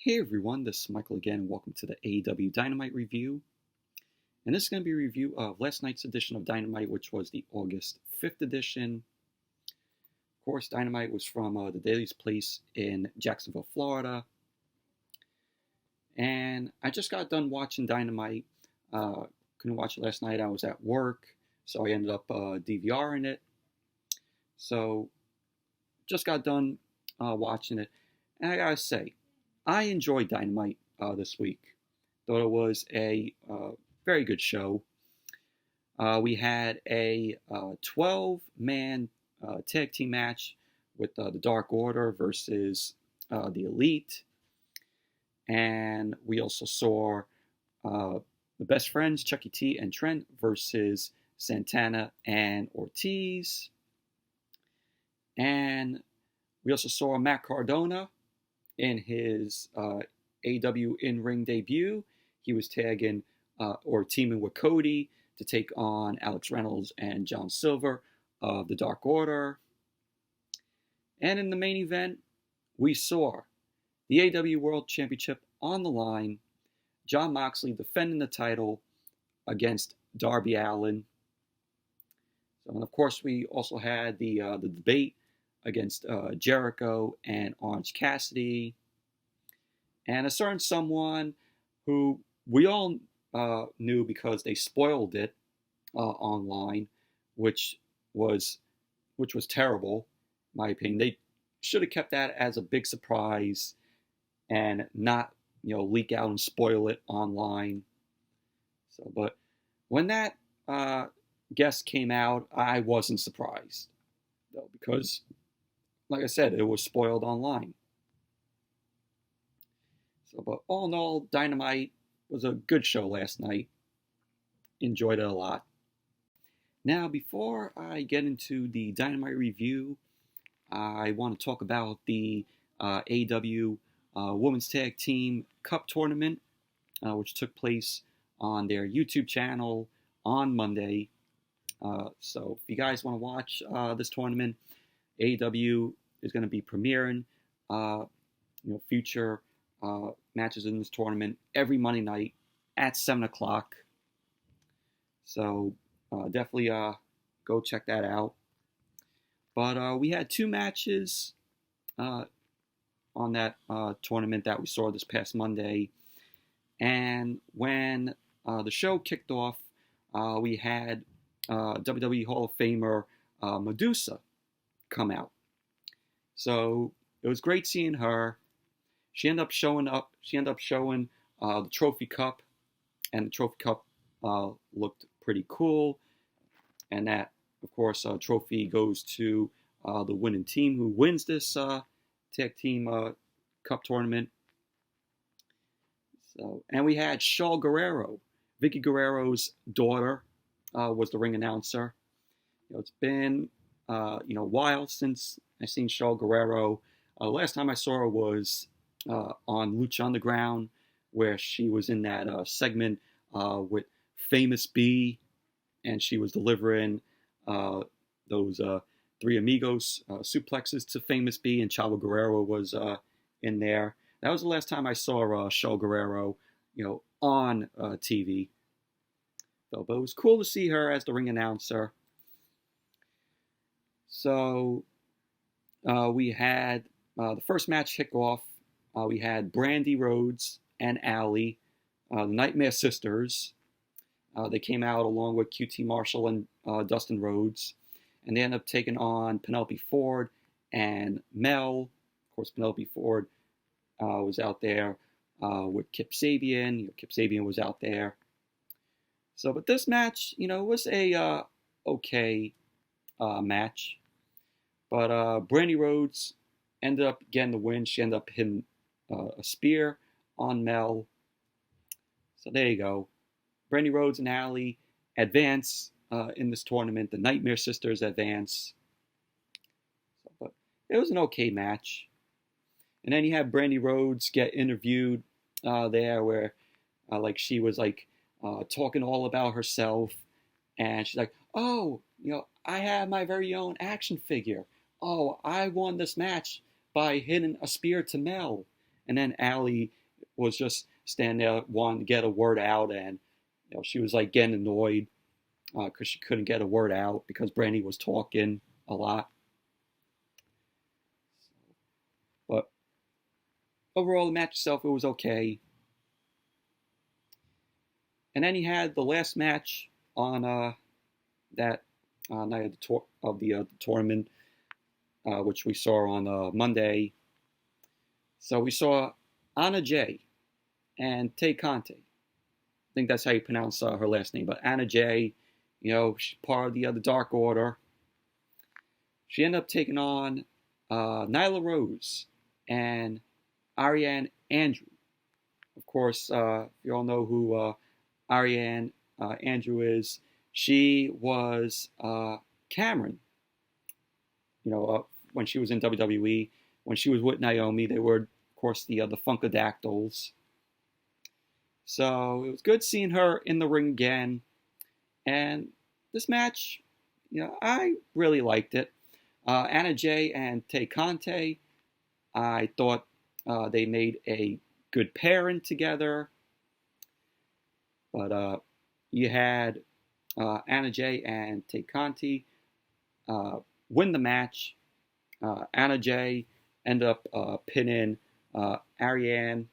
Hey everyone, this is Michael again, and welcome to the AEW Dynamite review. And this is going to be a review of last night's edition of Dynamite, which was the August 5th edition. Of course, Dynamite was from the Daily's Place in Jacksonville, Florida. And I just got done watching Dynamite. Couldn't watch it last night. I was at work, so I ended up DVRing it. So, just got done watching it. And I gotta say, I enjoyed Dynamite this week. Thought it was a very good show. We had a 12-man tag team match with the Dark Order versus the Elite. And we also saw the Best Friends, Chucky T and Trent, versus Santana and Ortiz. And we also saw Matt Cardona in his AEW in-ring debut. He was tagging or teaming with Cody to take on Alex Reynolds and John Silver of the Dark Order. And in the main event, we saw the AEW World Championship on the line, Jon Moxley defending the title against Darby Allin. So, and of course, we also had the debate against Jericho and Orange Cassidy, and a certain someone who we all knew because they spoiled it online, which was terrible, in my opinion. They should have kept that as a big surprise and not leak out and spoil it online. So, but when that guest came out, I wasn't surprised though, because like I said, it was spoiled online. So, but all in all, Dynamite was a good show last night. Enjoyed it a lot. Now, before I get into the Dynamite review, I want to talk about the AEW Women's Tag Team Cup Tournament, which took place on their YouTube channel on Monday. So, if you guys want to watch this tournament, AEW is going to be premiering, future matches in this tournament every Monday night at 7 o'clock. So definitely go check that out. But we had two matches on that tournament that we saw this past Monday. And when the show kicked off, we had WWE Hall of Famer Medusa come out. So it was great seeing her. She ended up showing the trophy cup, and the trophy cup looked pretty cool. And that, of course, trophy goes to the winning team who wins this tag team cup tournament. So, and we had Shaul Guerrero, Vicky Guerrero's daughter, was the ring announcer. It's been a while since I've seen Shaul Guerrero. Last time I saw her was on Lucha Underground, where she was in that segment with Famous B, and she was delivering those Three Amigos suplexes to Famous B, and Chavo Guerrero was in there. That was the last time I saw Shaul Guerrero, on TV. So, but it was cool to see her as the ring announcer. So we had the first match kick off. We had Brandy Rhodes and Allie, the Nightmare Sisters. They came out along with QT Marshall and Dustin Rhodes, and they ended up taking on Penelope Ford and Mel. Of course, Penelope Ford was out there with Kip Sabian. Kip Sabian was out there. So, but this match, was a okay match. But Brandy Rhodes ended up getting the win. She ended up hitting a spear on Mel. So there you go. Brandy Rhodes and Allie advance in this tournament. The Nightmare Sisters advance. So, but it was an okay match. And then you have Brandy Rhodes get interviewed there, where she was talking all about herself, and she's like, "Oh, I have my very own action figure. Oh, I won this match by hitting a spear to Mel." And then Allie was just standing there wanting to get a word out, and she was like getting annoyed because she couldn't get a word out because Brandy was talking a lot. But overall, the match itself, it was okay. And then he had the last match on that night of the tournament, which we saw on Monday. So we saw Anna Jay and Tay Conti. I think that's how you pronounce her last name. But Anna Jay, she's part of the Dark Order. She ended up taking on Nyla Rose and Ariane Andrew. Of course, you all know who Ariane Andrew is. She was Cameron. When she was in WWE, when she was with Naomi, they were, of course, the Funkadactyls. So it was good seeing her in the ring again. And this match, I really liked it. Anna Jay and Tay Conti, I thought they made a good pairing together. But you had Anna Jay and Tay Conti win the match. Anna Jay ended up pinning Ariane,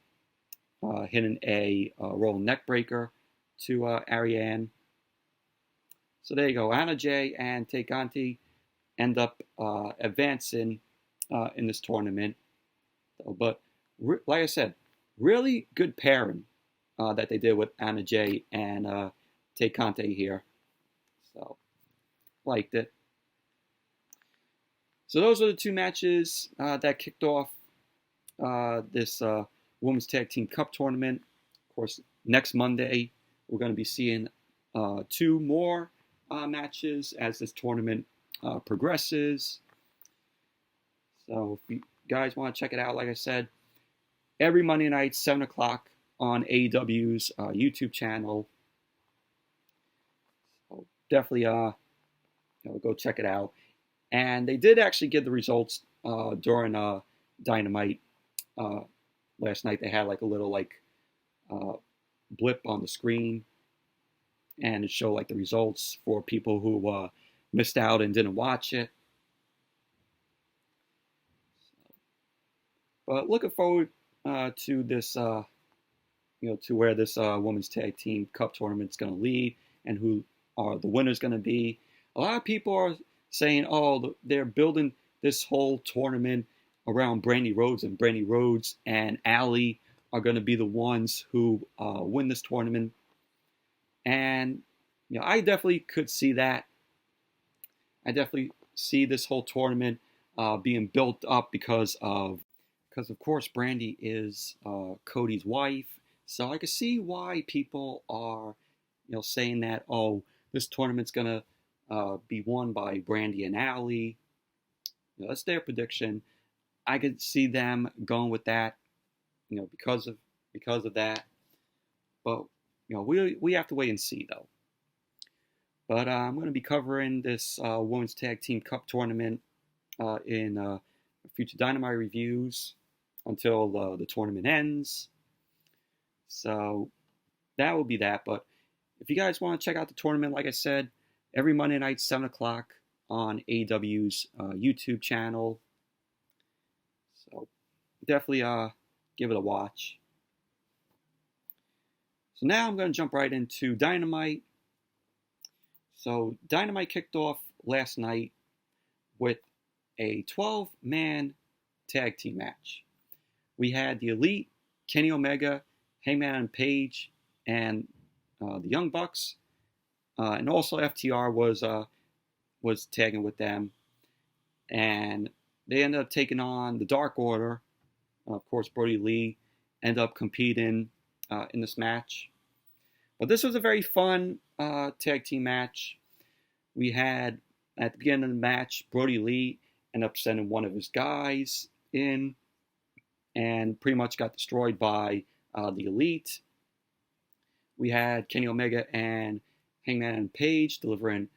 hitting a rolling neck breaker to Ariane. So there you go. Anna Jay and Tay Conti end up advancing in this tournament. But like I said, really good pairing that they did with Anna Jay and Tay Conti here. So, liked it. So those are the two matches that kicked off this Women's Tag Team Cup tournament. Of course, next Monday, we're going to be seeing two more matches as this tournament progresses. So if you guys want to check it out, like I said, every Monday night, 7 o'clock on AEW's YouTube channel. So definitely go check it out. And they did actually give the results during Dynamite last night. They had like a little blip on the screen, and it showed like the results for people who missed out and didn't watch it. But looking forward to this, to where this Women's Tag Team Cup tournament is going to lead, and who are the winners going to be. A lot of people are saying, they're building this whole tournament around Brandy Rhodes, and Brandy Rhodes and Allie are going to be the ones who win this tournament. And I definitely could see that. I definitely see this whole tournament being built up because of course Brandy is Cody's wife. So I can see why people are saying that this tournament's gonna be won by Brandy and Allie. That's their prediction. I could see them going with that, because of that. But we have to wait and see though. But I'm going to be covering this Women's Tag Team Cup tournament in future Dynamite reviews until the tournament ends. So that will be that. But if you guys want to check out the tournament, like I said, every Monday night, 7 o'clock on AEW's YouTube channel. So definitely give it a watch. So now I'm going to jump right into Dynamite. So Dynamite kicked off last night with a 12-man tag team match. We had the Elite, Kenny Omega, Hangman Page, and the Young Bucks, and also FTR was tagging with them, and they ended up taking on the Dark Order. Of course, Brody Lee ended up competing in this match. But this was a very fun tag team match. We had, at the beginning of the match, Brody Lee ended up sending one of his guys in and pretty much got destroyed by the Elite. We had Kenny Omega and Hangman Page delivering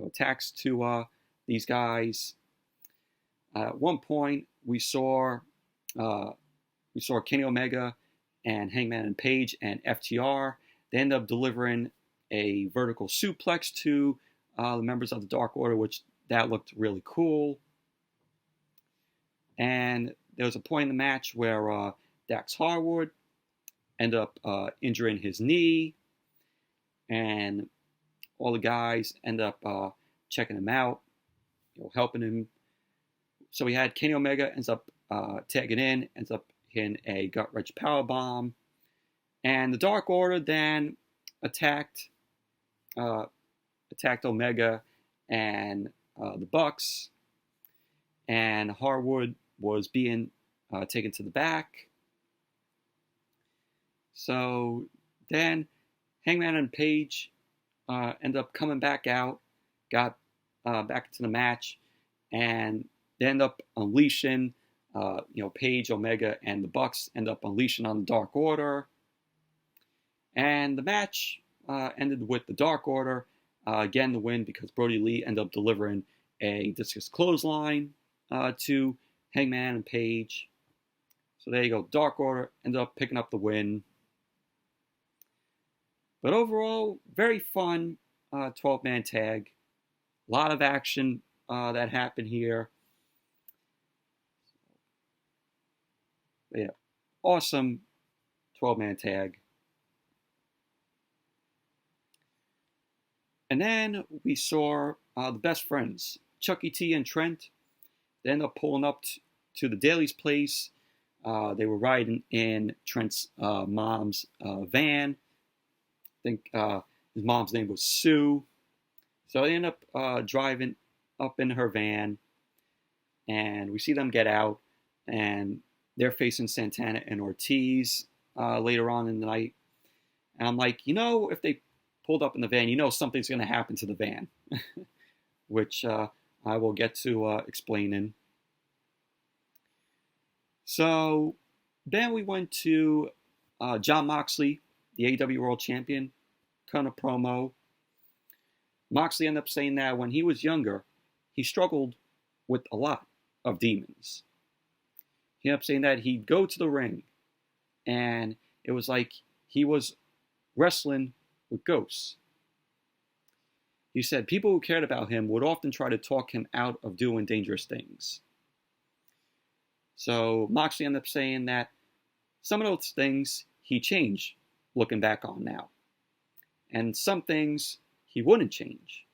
attacks to these guys. At one point, we saw we saw Kenny Omega and Hangman and Page and FTR. They end up delivering a vertical suplex to the members of the Dark Order, which that looked really cool. And there was a point in the match where Dax Harwood ended up injuring his knee, and all the guys end up checking him out, helping him. So we had Kenny Omega ends up tagging in, ends up hitting a gut-wrench powerbomb, and the Dark Order then attacked Omega and the Bucks, and Harwood was being taken to the back. So then Hangman and Page end up coming back out, got back into the match, and they end up unleashing, Page, Omega, and the Bucks end up unleashing on the Dark Order. And the match ended with the Dark Order getting the win because Brody Lee ended up delivering a discus clothesline to Hangman and Page. So there you go. Dark Order ended up picking up the win. But overall, very fun 12-man tag. A lot of action that happened here. But yeah, awesome 12-man tag. And then we saw the best friends, Chucky T and Trent. They ended up pulling up to the Daly's place. They were riding in Trent's mom's van. I think his mom's name was Sue. So they end up driving up in her van. And we see them get out. And they're facing Santana and Ortiz later on in the night. And I'm like, if they pulled up in the van, something's going to happen to the van. Which I will get to explaining. So then we went to Jon Moxley, the AEW World Champion, kind of promo. Moxley ended up saying that when he was younger, he struggled with a lot of demons. He ended up saying that he'd go to the ring, and it was like he was wrestling with ghosts. He said people who cared about him would often try to talk him out of doing dangerous things. So Moxley ended up saying that some of those things he changed looking back on now. And some things he wouldn't change.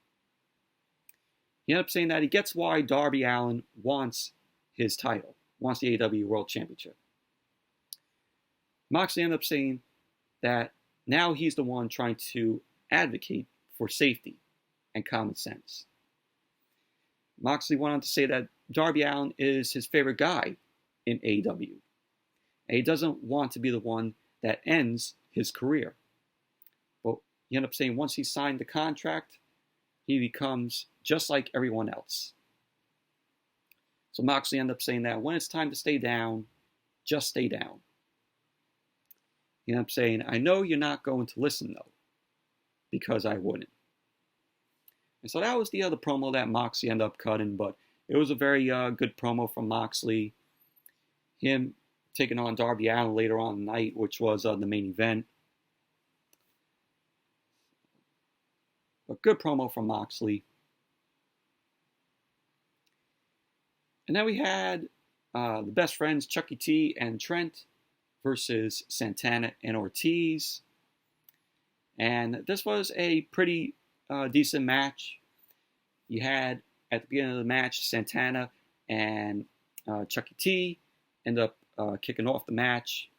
He ended up saying that he gets why Darby Allin wants his title, wants the AEW World Championship. Moxley ended up saying that now he's the one trying to advocate for safety and common sense. Moxley went on to say that Darby Allin is his favorite guy in AEW. And he doesn't want to be the one that ends his career. But he ended up saying once he signed the contract, he becomes just like everyone else. So Moxley ended up saying that when it's time to stay down, just stay down. He ended up saying, I know you're not going to listen though, because I wouldn't. And so that was the other promo that Moxley ended up cutting, but it was a very good promo from Moxley. Him taking on Darby Allin later on in the night, which was the main event. A good promo from Moxley. And then we had the best friends, Chucky T and Trent, versus Santana and Ortiz. And this was a pretty decent match. You had, at the beginning of the match, Santana and Chucky T end up kicking off the match.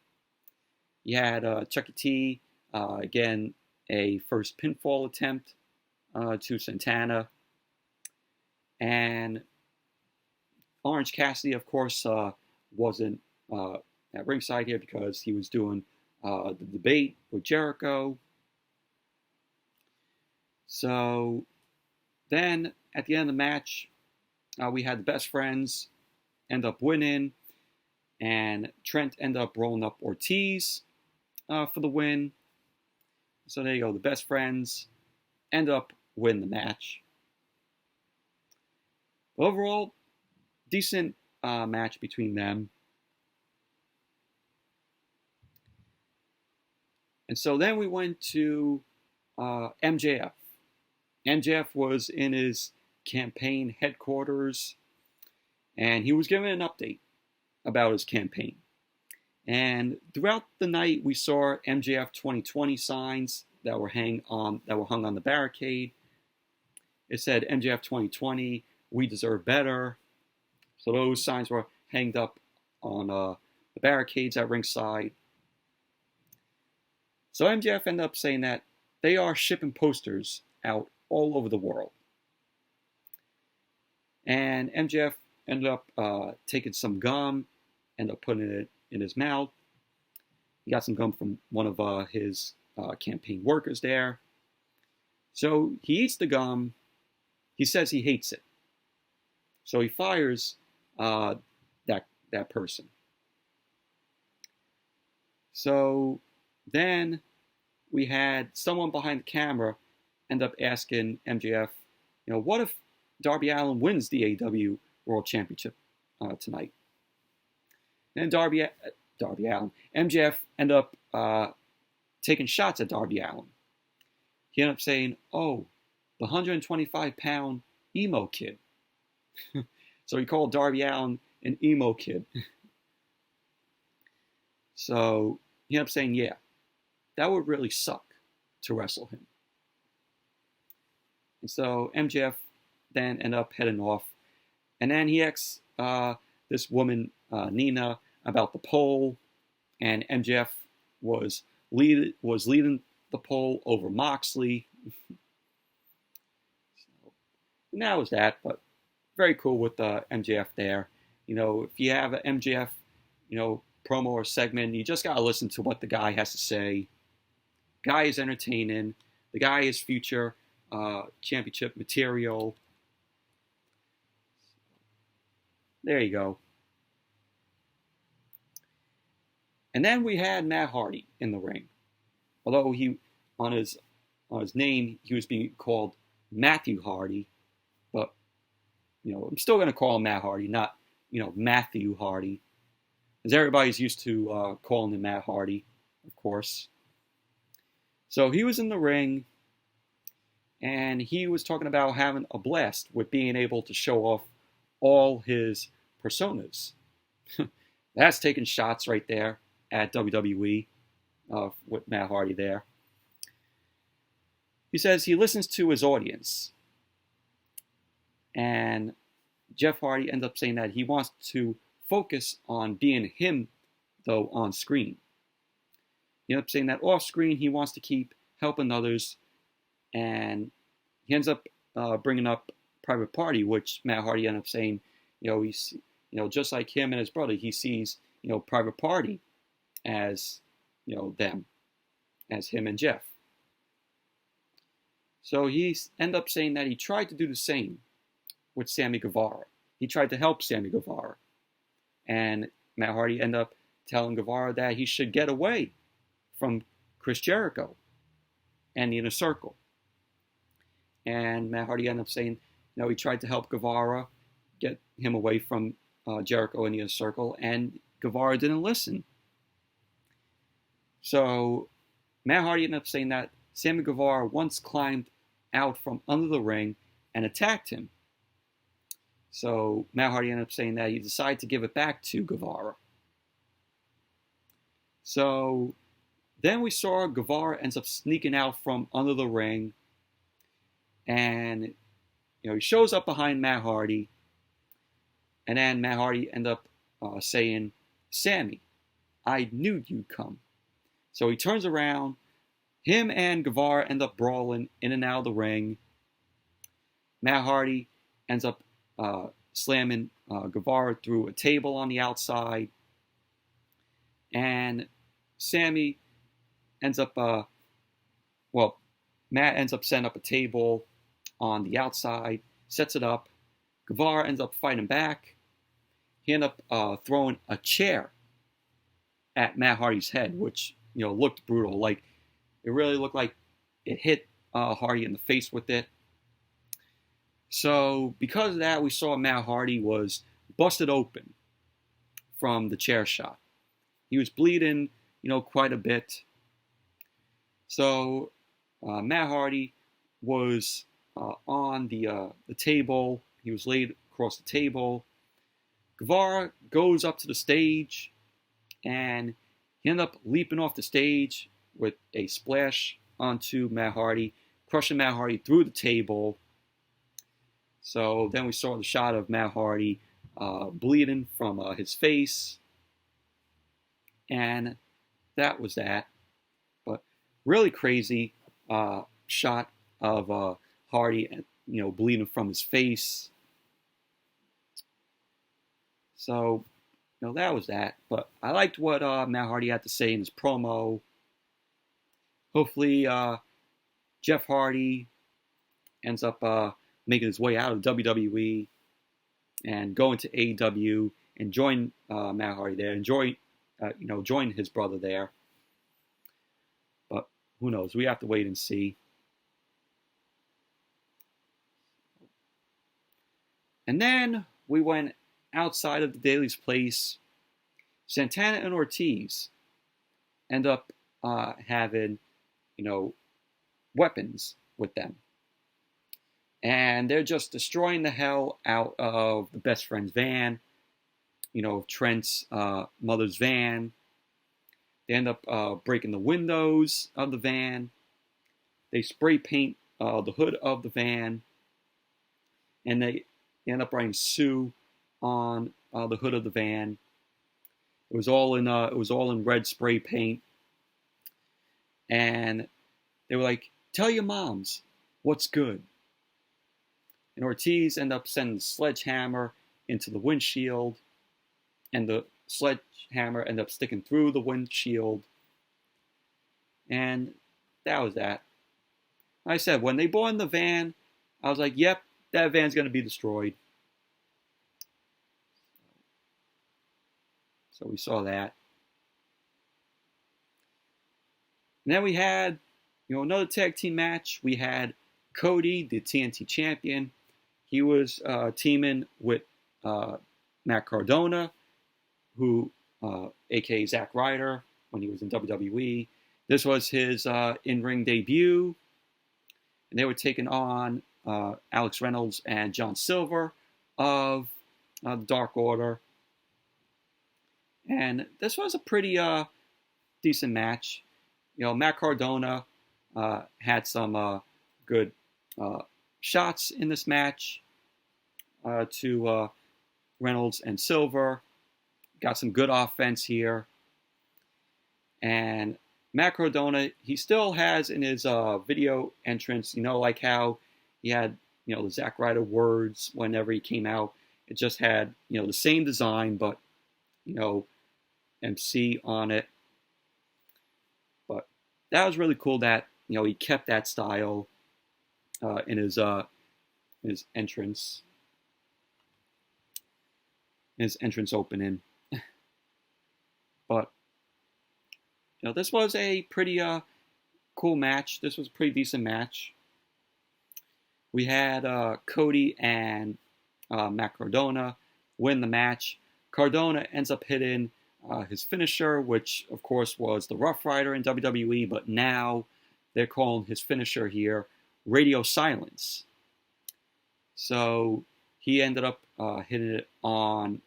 You had Chucky T, again, a first pinfall attempt to Santana. And Orange Cassidy, of course, wasn't at ringside here because he was doing the debate with Jericho. So then, at the end of the match, we had the best friends end up winning, and Trent ended up rolling up Ortiz for the win. So there you go. The best friends end up winning the match. Overall, decent match between them. And so then we went to MJF. MJF was in his campaign headquarters, and he was given an update about his campaign. And throughout the night, we saw MJF 2020 signs that were hung on the barricade. It said MJF 2020, we deserve better. So those signs were hanged up on the barricades at ringside. So MJF ended up saying that they are shipping posters out all over the world. And MJF ended up taking some gum, ended up putting it in his mouth. He got some gum from one of his campaign workers there. So he eats the gum. He says he hates it. So he fires that person. So then we had someone behind the camera end up asking MJF, what if Darby Allin wins the AEW World Championship tonight? And Darby Allin, MJF ended up taking shots at Darby Allin. He ended up saying, "Oh, the 125-pound emo kid." So he called Darby Allin an emo kid. So he ended up saying, yeah, that would really suck to wrestle him. And so MJF then ended up heading off. And then he asked this woman, Nina, about the poll. And MJF was leading the poll over Moxley. And that was that, but very cool with MJF there. If you have an MJF, promo or segment, you just gotta listen to what the guy has to say. Guy is entertaining. The guy is future championship material. There you go. And then we had Matt Hardy in the ring. Although he on his name he was being called Matthew Hardy, but I'm still gonna call him Matt Hardy, not Matthew Hardy, because everybody's used to calling him Matt Hardy, of course. So he was in the ring, and he was talking about having a blast with being able to show off all his personas. That's taking shots right there at WWE with Matt Hardy there. He says he listens to his audience. And Jeff Hardy ends up saying that he wants to focus on being him, though, on screen. He ends up saying that off screen he wants to keep helping others, and he ends up bringing up Private Party, which Matt Hardy ends up saying, he's, just like him and his brother, he sees, Private Party as, them, as him and Jeff. So he ends up saying that he tried to do the same with Sammy Guevara. He tried to help Sammy Guevara. And Matt Hardy ended up telling Guevara that he should get away from Chris Jericho and the Inner Circle. And Matt Hardy ended up saying, he tried to help Guevara get him away from Jericho and the Inner Circle, and Guevara didn't listen. So Matt Hardy ended up saying that Sammy Guevara once climbed out from under the ring and attacked him. So Matt Hardy ended up saying that he decided to give it back to Guevara. So then we saw Guevara ends up sneaking out from under the ring, and he shows up behind Matt Hardy, and then Matt Hardy ended up saying, "Sammy, I knew you'd come." So he turns around. Him and Guevara end up brawling in and out of the ring. Matt Hardy ends up slamming Guevara through a table on the outside. And Sammy ends up, Matt ends up setting up a table on the outside, sets it up. Guevara ends up fighting back. He ends up throwing a chair at Matt Hardy's head, which, looked brutal. Like, it really looked like it hit Hardy in the face with it. So because of that, we saw Matt Hardy was busted open from the chair shot. He was bleeding, quite a bit. So Matt Hardy was on the table. He was laid across the table. Guevara goes up to the stage, and he ended up leaping off the stage with a splash onto Matt Hardy, crushing Matt Hardy through the table. So then we saw the shot of Matt Hardy bleeding from his face, and that was that. But really crazy shot of Hardy, bleeding from his face. So, that was that. But I liked what Matt Hardy had to say in his promo. Hopefully, Jeff Hardy ends up making his way out of WWE and going to AEW and join Matt Hardy there and join his brother there. But who knows? We have to wait and see. And then we went outside of the Daily's place. Santana and Ortiz end up having, weapons with them. And they're just destroying the hell out of the best friend's van, Trent's mother's van. They end up breaking the windows of the van. They spray paint the hood of the van. And they end up writing Sue on the hood of the van. It was all in red spray paint. And they were like, "Tell your moms what's good." And Ortiz ended up sending the sledgehammer into the windshield, and the sledgehammer ended up sticking through the windshield. And that was that. Like I said, when they bought in the van, I was like, yep, that van's going to be destroyed. So we saw that. And then we had, another tag team match. We had Cody, the TNT champion. He was teaming with Matt Cardona, who, a.k.a. Zack Ryder, when he was in WWE. This was his in-ring debut. And they were taking on Alex Reynolds and John Silver of Dark Order. And this was a pretty decent match. Matt Cardona had some good shots in this match to Reynolds and Silver. Got some good offense here. And Matt Cardona, he still has in his video entrance, like how he had, the Zack Ryder words whenever he came out. It just had, the same design, but, MC on it. But that was really cool that, he kept that style in his entrance. His entrance opening. But, this was a pretty cool match. This was a pretty decent match. We had Cody and Matt Cardona win the match. Cardona ends up hitting his finisher, which, of course, was the Rough Rider in WWE, but now they're calling his finisher here Radio Silence. So he ended up hitting it on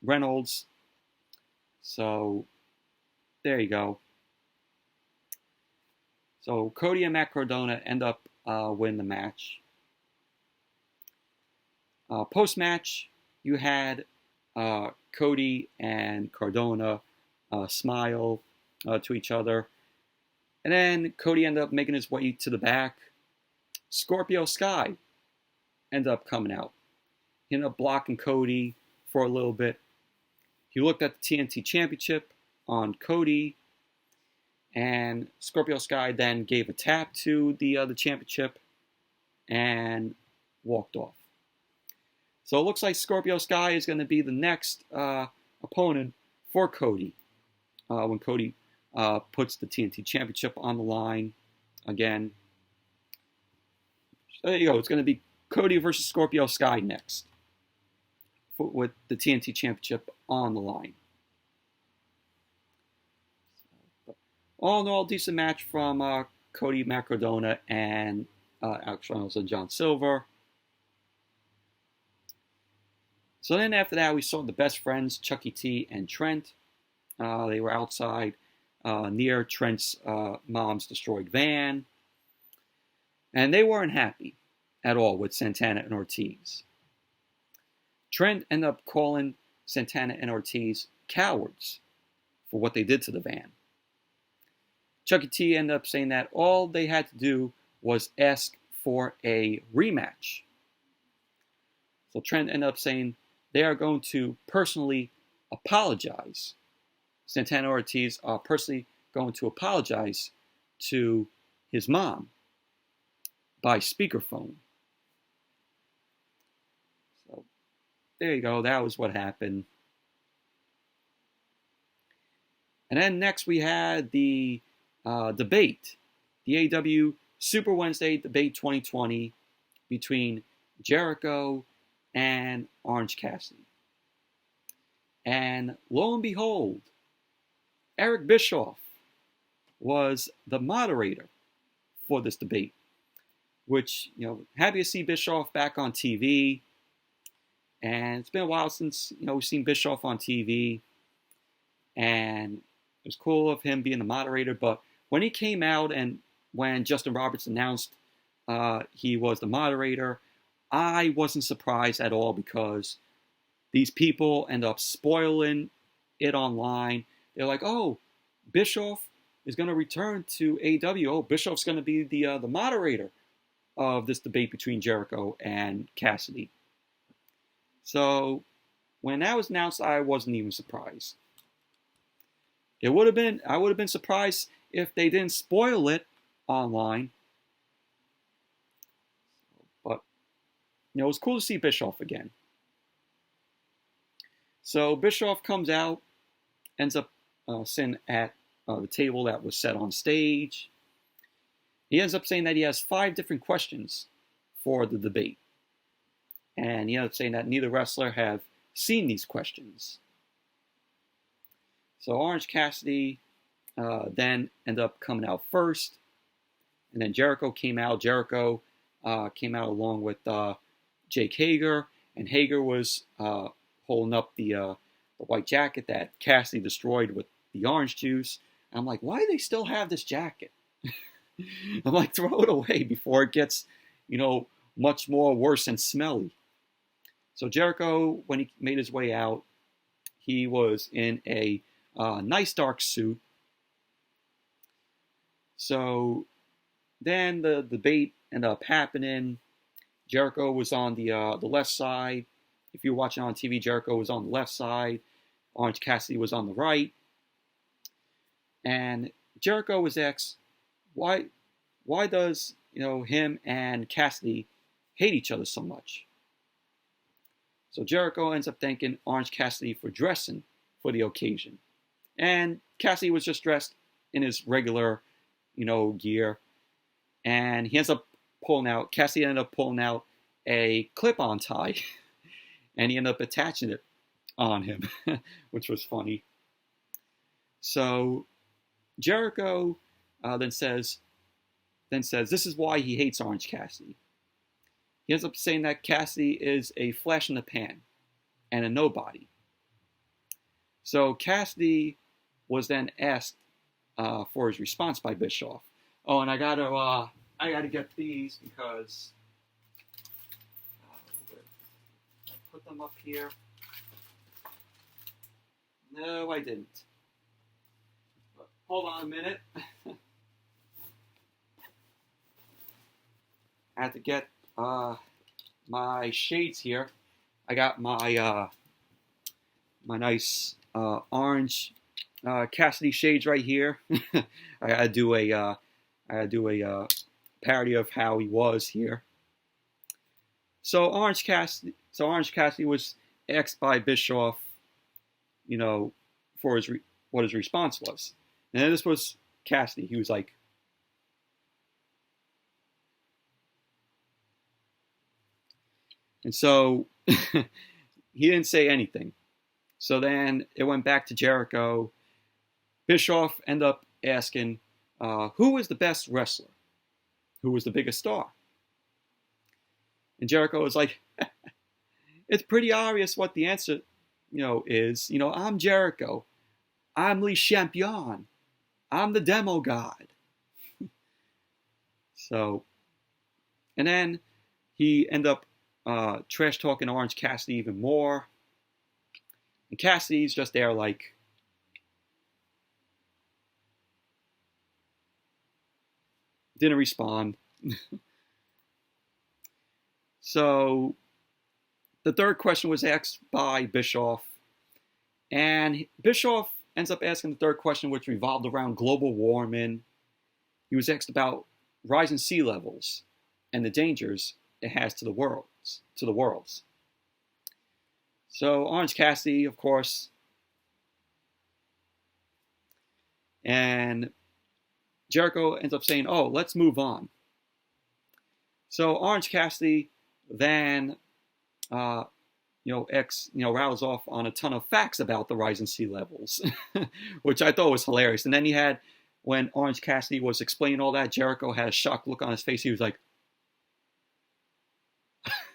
Reynolds. So there you go. So Cody and Matt Cardona end up winning the match. Post-match, you had Cody and Cardona smile to each other. And then Cody ended up making his way to the back. Scorpio Sky ended up coming out. He ended up blocking Cody for a little bit. He looked at the TNT Championship on Cody. And Scorpio Sky then gave a tap to the championship and walked off. So it looks like Scorpio Sky is going to be the next opponent for Cody when Cody puts the TNT Championship on the line again. So there you go. It's going to be Cody versus Scorpio Sky next with the TNT Championship on the line. All in all, decent match from Cody Matt Cardona and Alex Reynolds and John Silver. So then after that, we saw the best friends, Chucky T and Trent. They were outside near Trent's mom's destroyed van. And they weren't happy at all with Santana and Ortiz. Trent ended up calling Santana and Ortiz cowards for what they did to the van. Chucky T ended up saying that all they had to do was ask for a rematch. So Trent ended up saying they are going to personally apologize. Santana and Ortiz are personally going to apologize to his mom by speakerphone. So there you go. That was what happened. And then next we had the debate, the AEW Super Wednesday Debate 2020 between Jericho and Orange Cassidy. And lo and behold, Eric Bischoff was the moderator for this debate, which, happy to see Bischoff back on TV. And it's been a while since, we've seen Bischoff on TV. And it was cool of him being the moderator. But when he came out and when Justin Roberts announced he was the moderator, I wasn't surprised at all because these people end up spoiling it online. They're like, oh, Bischoff is going to return to AEW. Oh, Bischoff's going to be the moderator of this debate between Jericho and Cassidy. So when that was announced, I wasn't even surprised. I would have been surprised if they didn't spoil it online. But it was cool to see Bischoff again. So Bischoff comes out, ends up sitting at the table that was set on stage. He ends up saying that he has 5 different questions for the debate. And he ends up saying that neither wrestler have seen these questions. So Orange Cassidy then ended up coming out first. And then Jericho came out. Jericho came out along with Jake Hager. And Hager was holding up the white jacket that Cassidy destroyed with the orange juice. And I'm like, why do they still have this jacket? I'm like, throw it away before it gets, much more worse and smelly. So Jericho, when he made his way out, he was in a nice dark suit. So then the debate ended up happening. Jericho was on the left side. If you're watching on TV, Jericho was on the left side. Orange Cassidy was on the right. And Jericho was asked, why does, him and Cassidy hate each other so much? So Jericho ends up thanking Orange Cassidy for dressing for the occasion. And Cassidy was just dressed in his regular, gear. And Cassidy ended up pulling out a clip-on tie. And he ended up attaching it on him, which was funny. So Jericho then says, this is why he hates Orange Cassidy. He ends up saying that Cassidy is a flash in the pan and a nobody. So Cassidy was then asked for his response by Bischoff. Oh, and I gotta get these because I put them up here. No, I didn't. But hold on a minute. I had to get my shades here. I got my my nice orange Cassidy shades right here. I gotta do a parody of how he was here. So Orange Cassidy was asked by Bischoff, for what his response was, and then this was Cassidy. He was like, and so he didn't say anything. So then it went back to Jericho. Bischoff ended up asking, who is the best wrestler? Who was the biggest star? And Jericho was like, it's pretty obvious what the answer, is. I'm Jericho. I'm Le Champion. I'm the demo god. So, and then he ended up trash talking Orange Cassidy even more. And Cassidy's just there like, didn't respond. So the third question was asked by Bischoff, and Bischoff ends up asking the third question, which revolved around global warming. He was asked about rising sea levels and the dangers it has to the worlds. So Orange Cassidy, of course, and Jericho ends up saying, "Oh, let's move on." So Orange Cassidy then, rattles off on a ton of facts about the rising sea levels, which I thought was hilarious. And then he had, when Orange Cassidy was explaining all that, Jericho had a shocked look on his face. He was like,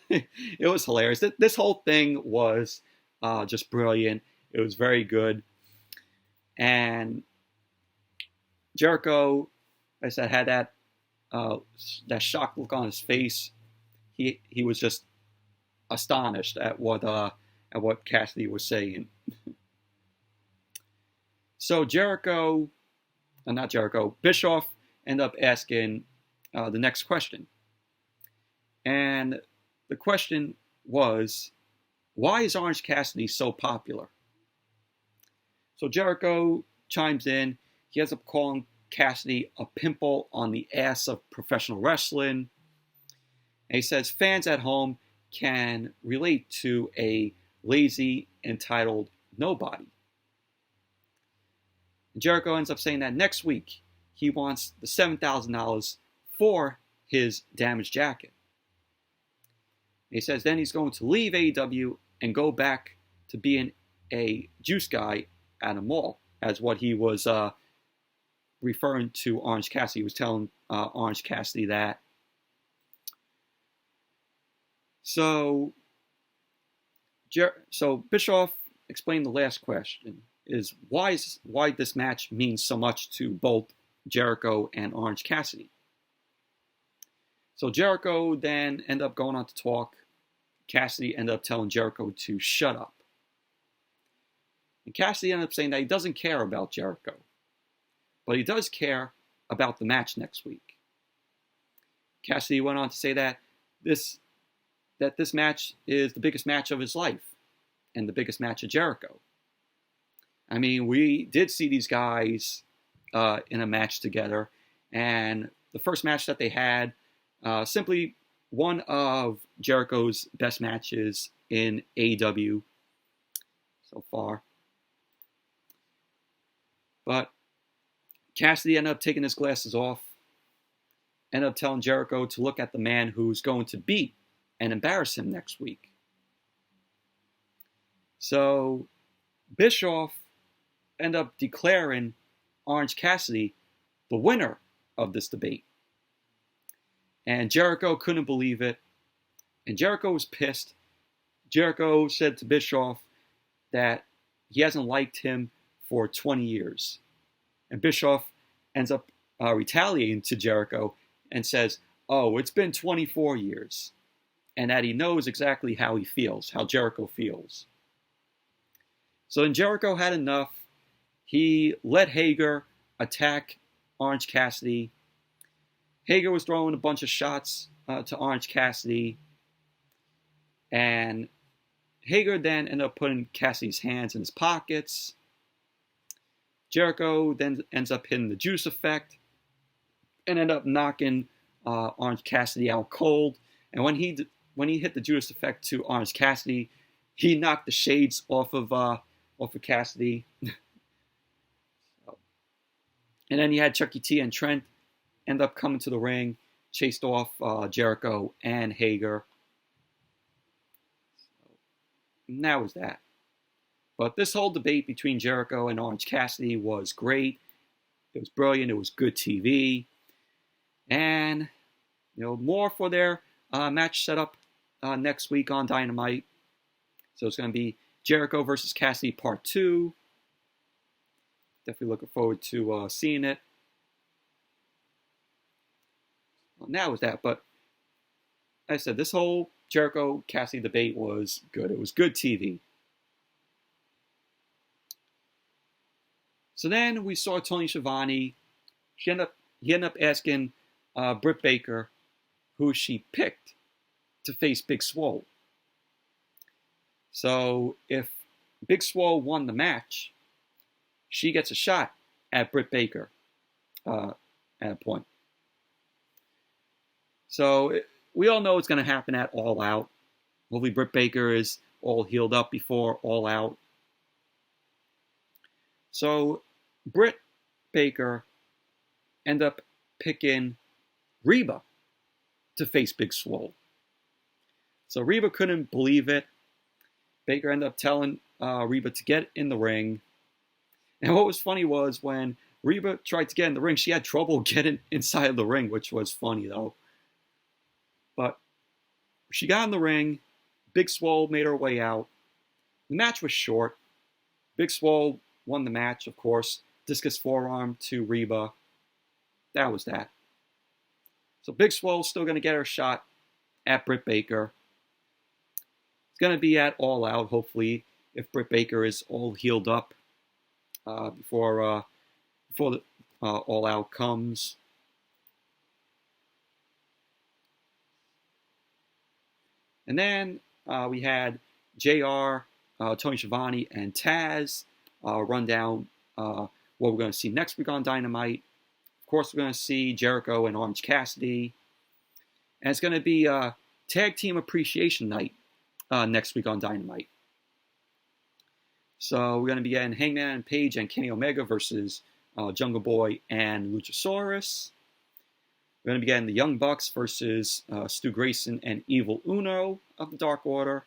it was hilarious. This whole thing was just brilliant. It was very good. And Jericho, like I said, had that shocked look on his face. He was just astonished at what Cassidy was saying. So Bischoff ended up asking the next question. And the question was, why is Orange Cassidy so popular? So Jericho chimes in. He ends up calling Cassidy a pimple on the ass of professional wrestling. And he says fans at home can relate to a lazy, entitled nobody. And Jericho ends up saying that next week he wants the $7,000 for his damaged jacket. And he says then he's going to leave AEW and go back to being a juice guy at a mall, as what he was referring to Orange Cassidy. He was telling Orange Cassidy that. So Bischoff explained the last question is why this match means so much to both Jericho and Orange Cassidy. So Jericho then ended up going on to talk. Cassidy ended up telling Jericho to shut up. And Cassidy ended up saying that he doesn't care about Jericho, but he does care about the match next week. Cassidy went on to say that this match is the biggest match of his life and the biggest match of Jericho. I mean, we did see these guys in a match together, and the first match that they had, simply one of Jericho's best matches in AEW so far. But Cassidy ended up taking his glasses off, ended up telling Jericho to look at the man who's going to beat and embarrass him next week. So Bischoff ended up declaring Orange Cassidy the winner of this debate. And Jericho couldn't believe it. And Jericho was pissed. Jericho said to Bischoff that he hasn't liked him for 20 years. And Bischoff ends up retaliating to Jericho and says, "Oh, it's been 24 years. And that he knows exactly how he feels, how Jericho feels." So then Jericho had enough. He let Hager attack Orange Cassidy. Hager was throwing a bunch of shots to Orange Cassidy. And Hager then ended up putting Cassidy's hands in his pockets. Jericho then ends up hitting the juice effect and ended up knocking Orange Cassidy out cold. And when he hit the juice effect to Orange Cassidy, he knocked the shades off of Cassidy. And then you had Chucky T and Trent end up coming to the ring, chased off Jericho and Hager. And that was that. But this whole debate between Jericho and Orange Cassidy was great. It was brilliant. It was good TV. And, more for their match setup next week on Dynamite. So it's going to be Jericho versus Cassidy Part 2. Definitely looking forward to seeing it. Well, that was that. But like I said, this whole Jericho-Cassidy debate was good. It was good TV. So then we saw Tony Schiavone. He ended up asking Britt Baker who she picked to face Big Swole. So if Big Swole won the match, she gets a shot at Britt Baker at a point. So we all know it's going to happen at All Out. Hopefully Britt Baker is all healed up before All Out. So Britt Baker ended up picking Reba to face Big Swole. So Reba couldn't believe it. Baker ended up telling Reba to get in the ring. And what was funny was when Reba tried to get in the ring, she had trouble getting inside of the ring, which was funny though. But she got in the ring. Big Swole made her way out. The match was short. Big Swole won the match, of course. Discus forearm to Reba. That was that. So Big Swole's still going to get her shot at Britt Baker. It's going to be at All Out, hopefully, if Britt Baker is all healed up before the All Out comes. And then we had JR, Tony Schiavone, and Taz run down what we're going to see next week on Dynamite. Of course, we're going to see Jericho and Orange Cassidy. And it's going to be Tag Team Appreciation Night next week on Dynamite. So we're going to be getting Hangman Page and Kenny Omega versus Jungle Boy and Luchasaurus. We're going to be getting the Young Bucks versus Stu Grayson and Evil Uno of the Dark Order.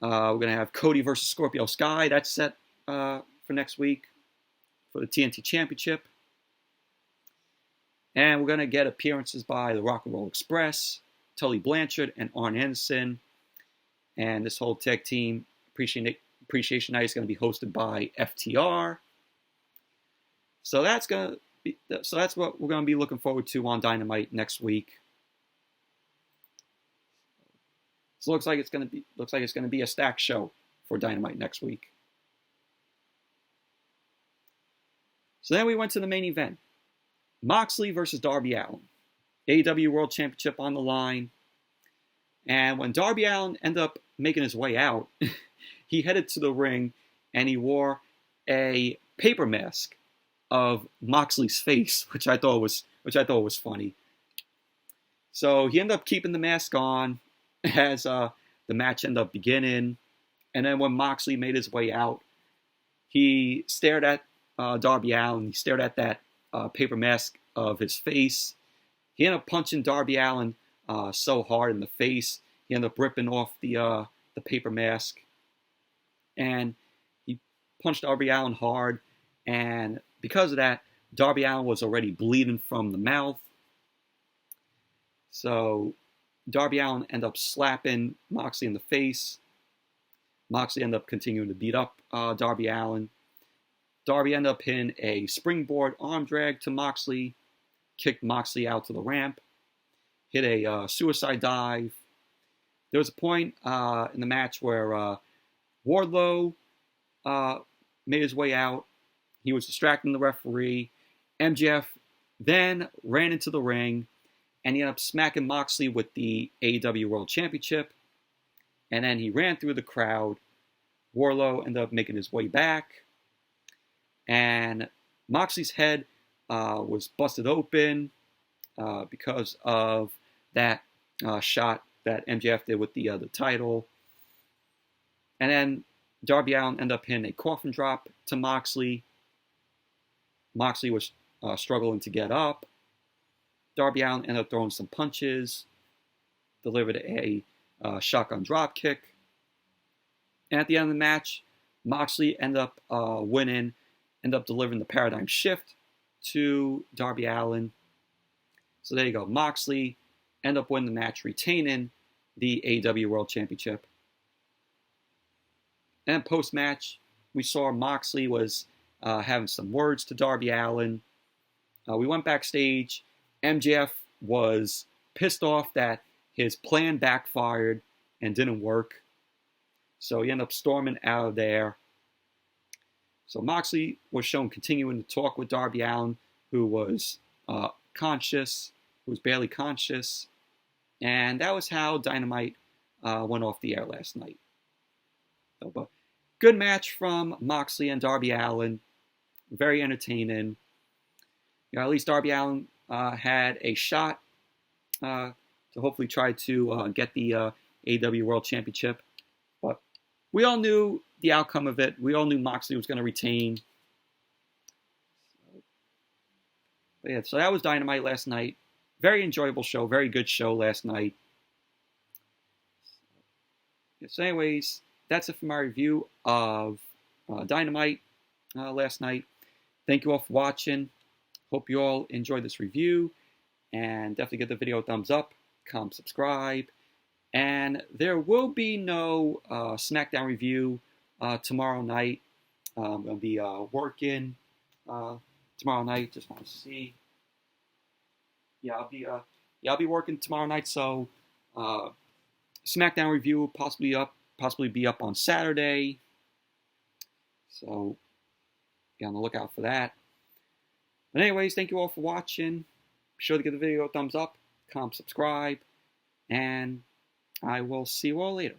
We're going to have Cody versus Scorpio Sky. That's set for next week for the TNT Championship. And we're going to get appearances by the Rock and Roll Express, Tully Blanchard, and Arn Anderson. And this whole tag team appreciation night is going to be hosted by FTR. So that's what we're going to be looking forward to on Dynamite next week. So looks like it's going to be a stacked show for Dynamite next week. So then we went to the main event. Moxley versus Darby Allin. AEW World Championship on the line. And when Darby Allin ended up making his way out, he headed to the ring and he wore a paper mask of Moxley's face, which I thought was funny. So he ended up keeping the mask on as the match ended up beginning. And then when Moxley made his way out, he stared at Darby Allin. He stared at that paper mask of his face. He ended up punching Darby Allin so hard in the face. He ended up ripping off the paper mask. And he punched Darby Allin hard. And because of that, Darby Allin was already bleeding from the mouth. So Darby Allin ended up slapping Moxley in the face. Moxley ended up continuing to beat up Darby Allin. Darby ended up hitting a springboard arm drag to Moxley, kicked Moxley out to the ramp, hit a suicide dive. There was a point in the match where Wardlow made his way out. He was distracting the referee. MJF then ran into the ring, and he ended up smacking Moxley with the AEW World Championship. And then he ran through the crowd. Wardlow ended up making his way back. And Moxley's head was busted open because of that shot that MJF did with the title. And then Darby Allin ended up hitting a coffin drop to Moxley. Moxley was struggling to get up. Darby Allin ended up throwing some punches, delivered a shotgun drop kick. And at the end of the match, Moxley ended up winning ended up delivering the paradigm shift to Darby Allin. So there you go. Moxley ended up winning the match, retaining the AEW World Championship. And post-match, we saw Moxley was having some words to Darby Allin. We went backstage. MJF was pissed off that his plan backfired and didn't work. So he ended up storming out of there. So Moxley was shown continuing to talk with Darby Allin, who was conscious, who was barely conscious. And that was how Dynamite went off the air last night. So, but good match from Moxley and Darby Allin. Very entertaining. You know, at least Darby Allin had a shot to hopefully try to get the AEW World Championship. But we all knew the outcome of it. We all knew Moxley was going to retain. But yeah, so that was Dynamite last night. Very enjoyable show. Very good show last night. So anyways, that's it for my review of Dynamite last night. Thank you all for watching. Hope you all enjoyed this review. And definitely give the video a thumbs up. Comment, subscribe. And there will be no SmackDown review tomorrow night. I'm going to be working tomorrow night. Just want to see. Yeah, I'll be working tomorrow night. So SmackDown review will possibly be up on Saturday. So be on the lookout for that. But anyways, thank you all for watching. Be sure to give the video a thumbs up, comment, subscribe, and I will see you all later.